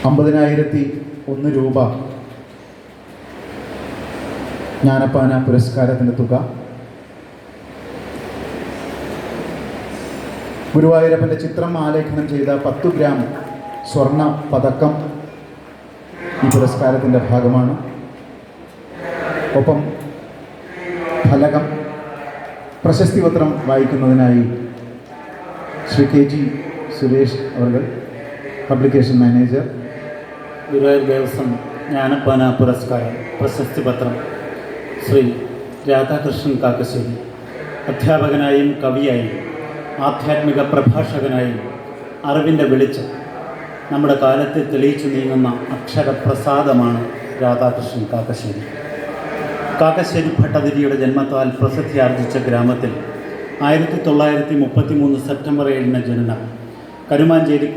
50,001 രൂപ ജ്ഞാനപ്പാന പുരസ്കാരത്തിൻ്റെ തുക. ഗുരുവായൂരപ്പൻ്റെ ചിത്രം ആലേഖനം ചെയ്ത 10 ഗ്രാം സ്വർണ്ണ പതക്കം ഈ പുരസ്കാരത്തിൻ്റെ ഭാഗമാണ്. ഒപ്പം ഫലകം, പ്രശസ്തി പത്രം വായിക്കുന്നതിനായി ശ്രീ KG സുരേഷ് അവർ, പബ്ലിക്കേഷൻ മാനേജർ. ഗുരുവായൂർ ദേവസ്വം ജ്ഞാനപ്പാന പുരസ്കാരം പ്രശസ്തി പത്രം ശ്രീ രാധാകൃഷ്ണൻ കാക്കശ്ശേരി. അധ്യാപകനായും കവിയായും ആധ്യാത്മിക പ്രഭാഷകനായും അറിവിൻ്റെ വെളിച്ചം നമ്മുടെ കാലത്തെ തെളിയിച്ചു നീങ്ങുന്ന അക്ഷരപ്രസാദമാണ് രാധാകൃഷ്ണൻ കാക്കശ്ശേരി. കാക്കശ്ശേരി ഭട്ടതിരിയുടെ ജന്മത്താൽ പ്രസിദ്ധിയാർജിച്ച ഗ്രാമത്തിൽ 1933 സെപ്റ്റംബർ 7 ജനനം. കരുമാഞ്ചേരി